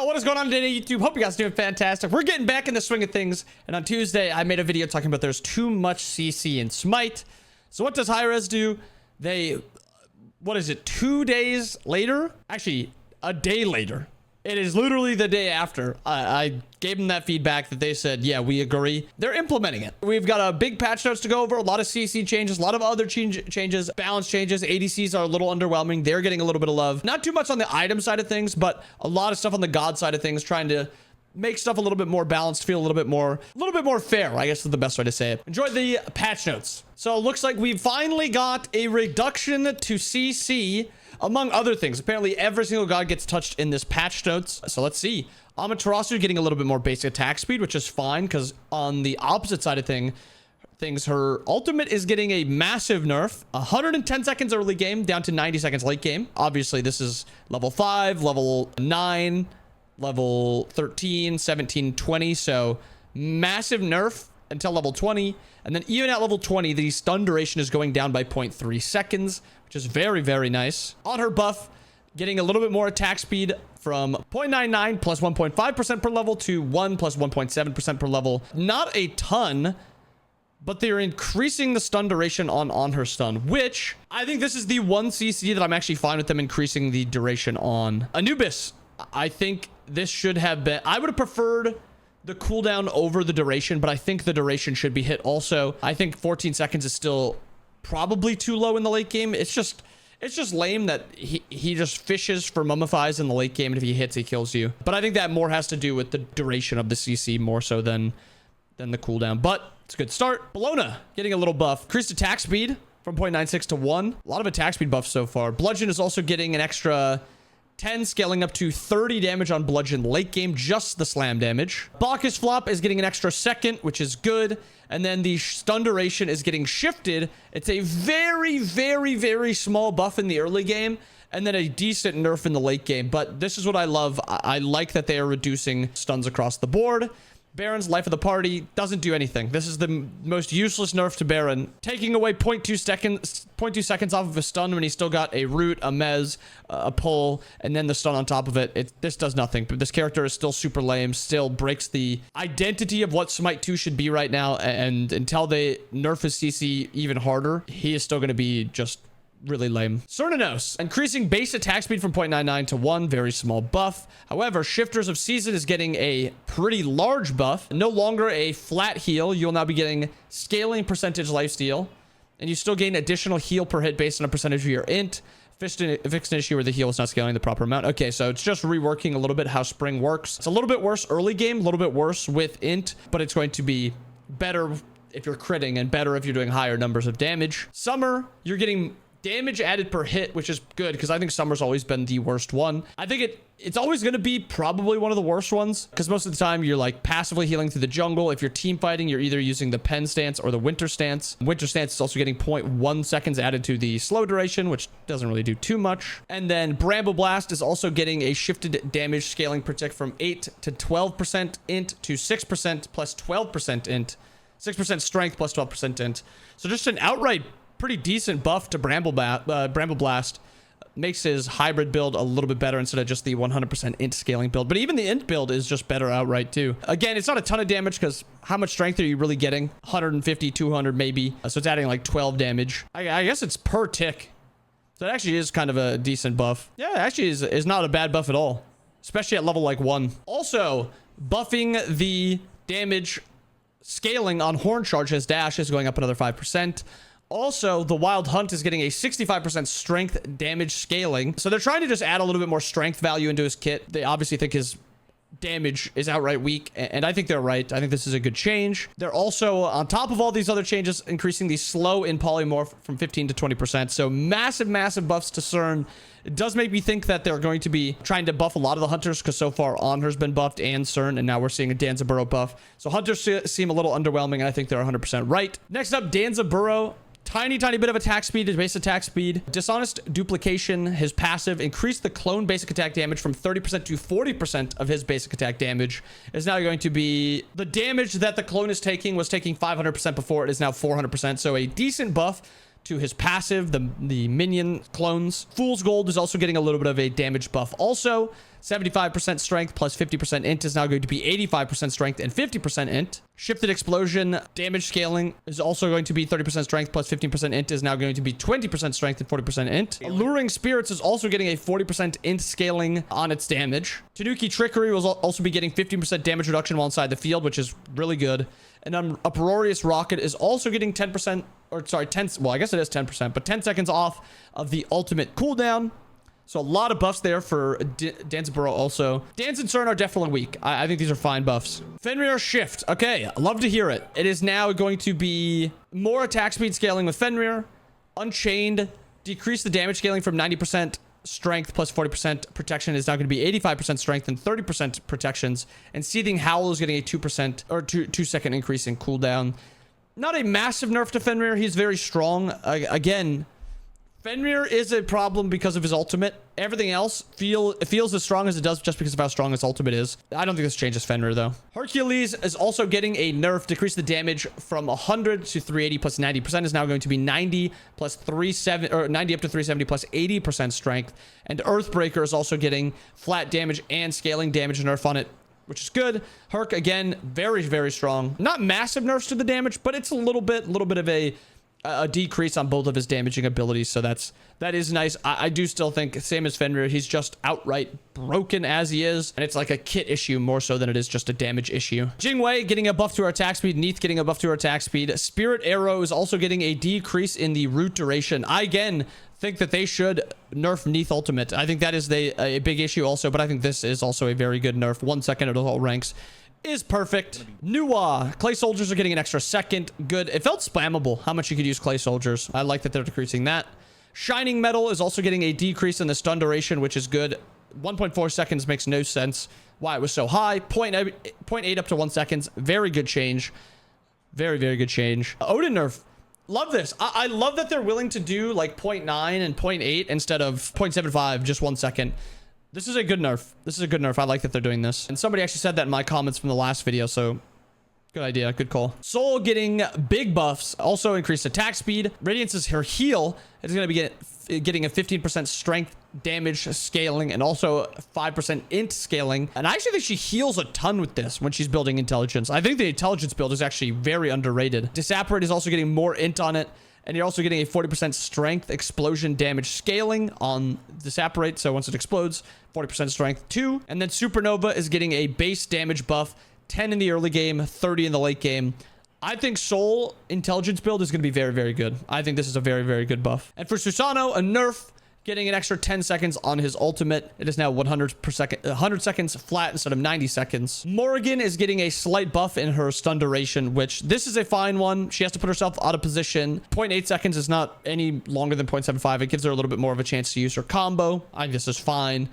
Yo, what is going on today, YouTube? Hope you guys are doing fantastic. We're getting back in the swing of things. And on Tuesday, I made a video talking about there's too much CC in SMITE. So what does Hi-Rez do? They, what is it, 2 days later? Actually, a day later. It is literally the day after. I gave them that feedback that they said, yeah, we agree. They're implementing it. We've got a big patch notes to go over, a lot of CC changes, a lot of other changes, balance changes. ADCs are a little underwhelming. They're getting a little bit of love. Not too much on the item side of things, but a lot of stuff on the God side of things, trying to make stuff a little bit more balanced, feel a little bit more fair, I guess is the best way to say it. Enjoy the patch notes. So it looks like we finally got a reduction to CC, among other things. Apparently every single god gets touched in this patch notes. So let's see. Amaterasu getting a little bit more basic attack speed, which is fine, because on the opposite side of things, her ultimate is getting a massive nerf. 110 seconds early game, down to 90 seconds late game. Obviously, this is level 5, level 9, level 13, 17, 20. So massive nerf until level 20. And then even at level 20, the stun duration is going down by 0.3 seconds, which is very, very nice. On her buff, getting a little bit more attack speed from 0.99 plus 1.5% per level to 1 plus 1.7% per level. Not a ton, but they're increasing the stun duration on her stun, which I think this is the one CC that I'm actually fine with them increasing the duration on. Anubis, I think this should have been, I would have preferred the cooldown over the duration, but I think the duration should be hit also. I think 14 seconds is still probably too low in the late game. It's just lame that he just fishes for mummifies in the late game, and if he hits, he kills you. But I think that more has to do with the duration of the CC more so than the cooldown. But it's a good start. Bologna getting a little buff. Increased attack speed from 0.96 to 1. A lot of attack speed buffs so far. Bludgeon is also getting an extra 10, scaling up to 30 damage on Bludgeon late game, just the slam damage. Bacchus Flop is getting an extra second, which is good. And then the stun duration is getting shifted. It's a very, very, very small buff in the early game, and then a decent nerf in the late game. But this is what I love. I like that they are reducing stuns across the board. Baron's life of the party doesn't do anything. This is the most useless nerf to Baron. Taking away 0.2 seconds off of a stun when he's still got a root, a mez, a pull, and then the stun on top of it. This does nothing. But this character is still super lame, still breaks the identity of what SMITE 2 should be right now. And until they nerf his CC even harder, he is still going to be just really lame. Cernanos, increasing base attack speed from 0.99 to 1, very small buff. However, Shifters of Season is getting a pretty large buff. No longer a flat heal. You'll now be getting scaling percentage lifesteal, and you still gain additional heal per hit based on a percentage of your int. Fixed an issue where the heal is not scaling the proper amount. Okay, so it's just reworking a little bit how Spring works. It's a little bit worse early game, a little bit worse with int, but it's going to be better if you're critting and better if you're doing higher numbers of damage. Summer, you're getting damage added per hit, which is good because I think Summer's always been the worst one. I think it's always going to be probably one of the worst ones because most of the time you're like passively healing through the jungle. If you're team fighting, you're either using the pen stance or the winter stance. Winter stance is also getting 0.1 seconds added to the slow duration, which doesn't really do too much. And then Bramble Blast is also getting a shifted damage scaling per tick from 8 to 12% int to 6% plus 12% int. 6% strength plus 12% int. So just an outright pretty decent buff to Bramble Blast. Makes his hybrid build a little bit better instead of just the 100% int scaling build. But even the int build is just better outright too. Again, it's not a ton of damage because how much strength are you really getting? 150, 200 maybe. So it's adding like 12 damage. I guess it's per tick. So it actually is kind of a decent buff. Yeah, it actually is not a bad buff at all. Especially at level like 1. Also, buffing the damage scaling on Horn Charge. His dash is going up another 5%. Also, the Wild Hunt is getting a 65% strength damage scaling. So they're trying to just add a little bit more strength value into his kit. They obviously think his damage is outright weak, and I think they're right. I think this is a good change. They're also, on top of all these other changes, increasing the slow in polymorph from 15 to 20%. So massive, massive buffs to CERN. It does make me think that they're going to be trying to buff a lot of the hunters because so far Anhur's been buffed and CERN, and now we're seeing a Danzaburou buff. So hunters seem a little underwhelming, and I think they're 100% right. Next up, Danzaburou. Tiny bit of attack speed, his base attack speed. Dishonest Duplication, his passive, increased the clone basic attack damage from 30% to 40% of his basic attack damage. Is now going to be the damage that the clone is taking was taking 500% before. It is now 400%. So a decent buff to his passive, the minion clones. Fool's Gold is also getting a little bit of a damage buff. Also, 75% strength plus 50% int is now going to be 85% strength and 50% int. Shifted Explosion damage scaling is also going to be 30% strength plus 15% int is now going to be 20% strength and 40% int. Alluring Spirits is also getting a 40% int scaling on its damage. Tanuki Trickery will also be getting 15% damage reduction while inside the field, which is really good. And Uproarious Rocket is also getting 10%, or sorry, 10, well, I guess it is 10%, but 10 seconds off of the ultimate cooldown. So a lot of buffs there for Danzaburou also. Danz and Cern are definitely weak. I think these are fine buffs. Fenrir Shift. Okay, love to hear it. It is now going to be more attack speed scaling with Fenrir. Unchained. Decrease the damage scaling from 90% strength plus 40% protection is now going to be 85% strength and 30% protections. And Seething Howl is getting a 2% or 2 second increase in cooldown. Not a massive nerf to Fenrir. He's very strong. Again, Fenrir is a problem because of his ultimate. Everything else feels as strong as it does just because of how strong his ultimate is. I don't think this changes Fenrir though. Hercules is also getting a nerf. Decrease the damage from 100 to 380 plus 90% is now going to be 90 plus 370 or 90 up to 370 plus 80% strength. And Earthbreaker is also getting flat damage and scaling damage nerf on it, which is good. Herc again, very, very strong. Not massive nerfs to the damage, but it's a little bit of a decrease on both of his damaging abilities, so that is nice. I do still think, same as Fenrir, he's just outright broken as he is, and it's like a kit issue more so than it is just a damage issue. Jingwei getting a buff to her attack speed, Neith getting a buff to her attack speed. Spirit Arrow is also getting a decrease in the root duration. I again think that they should nerf Neith ultimate. I think that is a big issue also, but I think this is also a very good nerf. 1 second at all ranks is perfect. Nuwa. Clay Soldiers are getting an extra second. Good. It felt spammable how much you could use Clay Soldiers. I like that they're decreasing that. Shining Metal is also getting a decrease in the stun duration, which is good. 1.4 seconds makes no sense why it was so high. 0.8 up to 1 seconds. Very good change. Very, very good change. Odin nerf. Love this. I love that they're willing to do like 0.9 and 0.8 instead of 0.75, just 1 second. This is a good nerf. This is a good nerf. I like that they're doing this. And somebody actually said that in my comments from the last video, so good idea. Good call. Soul getting big buffs. Also increased attack speed. Radiance is her heal. It's going to be getting a 15% strength damage scaling and also 5% int scaling. And I actually think she heals a ton with this when she's building intelligence. I think the intelligence build is actually very underrated. Disapparate is also getting more int on it. And you're also getting a 40% strength explosion damage scaling on Disapparate. So once it explodes, 40% strength too. And then Supernova is getting a base damage buff, 10 in the early game, 30 in the late game. I think Soul intelligence build is going to be very, very good. I think this is a very, very good buff. And for Susanoo, a nerf, getting an extra 10 seconds on his ultimate. It is now 100 seconds flat instead of 90 seconds. Morrigan is getting a slight buff in her stun duration, which this is a fine one. She has to put herself out of position. 0.8 seconds is not any longer than 0.75. It gives her a little bit more of a chance to use her combo. I think this is fine.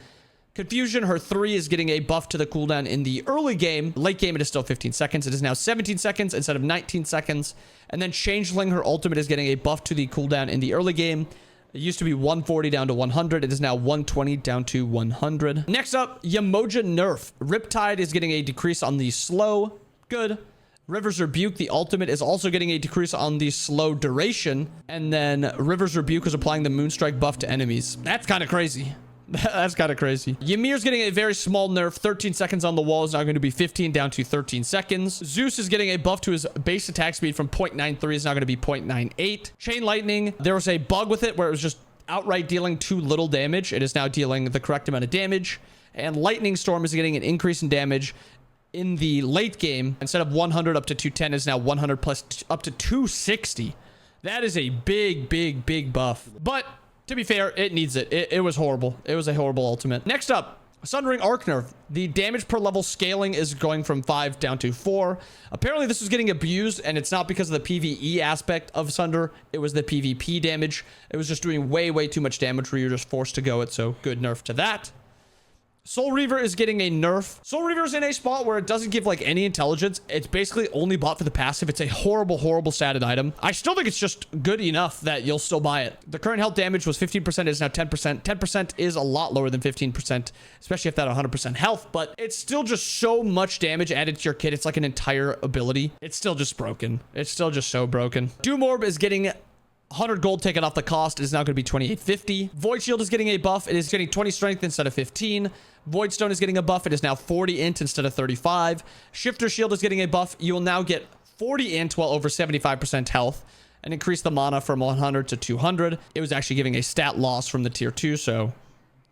Confusion, her 3 is getting a buff to the cooldown in the early game. Late game, it is still 15 seconds. It is now 17 seconds instead of 19 seconds. And then Changeling, her ultimate is getting a buff to the cooldown in the early game. It used to be 140 down to 100. It is now 120 down to 100. Next up, Yamoja nerf. Riptide is getting a decrease on the slow. Good. River's Rebuke, the ultimate, is also getting a decrease on the slow duration. And then River's Rebuke is applying the Moonstrike buff to enemies. That's kind of crazy. That's kind of crazy. Ymir's getting a very small nerf. 13 seconds on the wall is now going to be 15 down to 13 seconds. Zeus is getting a buff to his base attack speed from 0.93 is now going to be 0.98. Chain Lightning, there was a bug with it where it was just outright dealing too little damage. It is now dealing the correct amount of damage. And Lightning Storm is getting an increase in damage in the late game. Instead of 100 up to 210 is now 100 plus up to 260. That is a big, big, big buff. But to be fair, it needs it. It was horrible. It was a horrible ultimate. Next up, Sundering Arc nerf. The damage per level scaling is going from 5 down to 4. Apparently, this was getting abused, and it's not because of the PvE aspect of Sunder. It was the PvP damage. It was just doing way, way too much damage where you're just forced to go it, so good nerf to that. Soul Reaver is getting a nerf. Soul Reaver is in a spot where it doesn't give like any intelligence. It's basically only bought for the passive. It's a horrible, horrible statted item. I still think it's just good enough that you'll still buy it. The current health damage was 15%. It is now 10%. 10% is a lot lower than 15%, especially if that 100% health, but it's still just so much damage added to your kit. It's like an entire ability. It's still just broken. It's still just so broken. Doom Orb is getting 100 gold taken off the cost. It is now going to be 2850. Void Shield is getting a buff. It is getting 20 strength instead of 15. Void Stone is getting a buff. It is now 40 int instead of 35. Shifter Shield is getting a buff. You will now get 40 int while over 75% health, and increase the mana from 100 to 200. It was actually giving a stat loss from the tier 2, so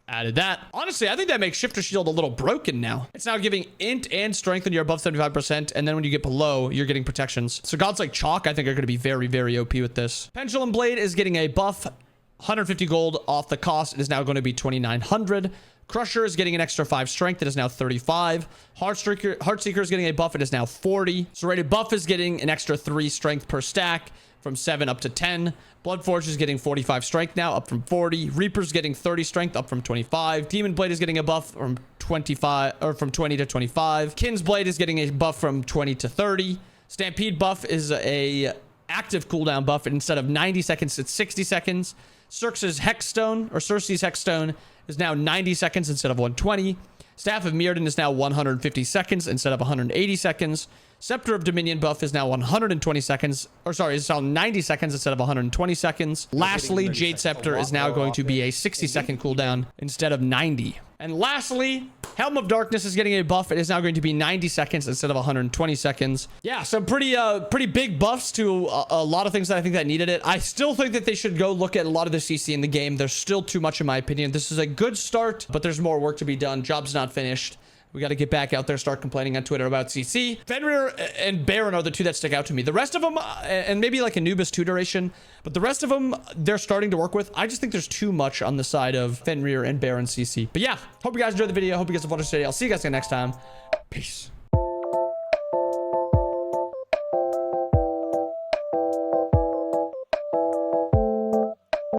added that. Honestly, I think that makes Shifter Shield a little broken now. It's now giving int and strength when you're above 75%, and then when you get below, you're getting protections. So gods like Chalk, I think, are going to be very, very OP with this. Pendulum Blade is getting a buff. 150 gold off the cost. It is now going to be 2,900. Crusher is getting an extra 5 strength. It is now 35. Heartseeker is getting a buff. It is now 40. Serrated Buff is getting an extra 3 strength per stack from 7 up to 10. Bloodforge is getting 45 strength now, up from 40. Reaper's getting 30 strength, up from 25. Demon Blade is getting a buff from 25 or from 20 to 25. Kin's Blade is getting a buff from 20 to 30. Stampede buff is a active cooldown buff, and instead of 90 seconds, it's 60 seconds. Circe's Hexstone is now 90 seconds instead of 120. Staff of Mirrodin is now 150 seconds instead of 180 seconds. Scepter of Dominion buff is now 120 seconds, or sorry, it's now 90 seconds instead of 120 seconds. Lastly, Jade Scepter is now going to be a 60-second cooldown instead of 90. And lastly, Helm of Darkness is getting a buff. It is now going to be 90 seconds instead of 120 seconds. Yeah, some pretty big buffs to a lot of things that I think that needed it. I still think that they should go look at a lot of the CC in the game. There's still too much in my opinion. This is a good start, but there's more work to be done. Job's not finished. We got to get back out there, start complaining on Twitter about CC. Fenrir and Baron are the two that stick out to me. The rest of them, and maybe like Anubis 2 duration, but the rest of them, they're starting to work with. I just think there's too much on the side of Fenrir and Baron CC. But yeah, hope you guys enjoyed the video. Hope you guys have fun today. I'll see you guys again next time. Peace.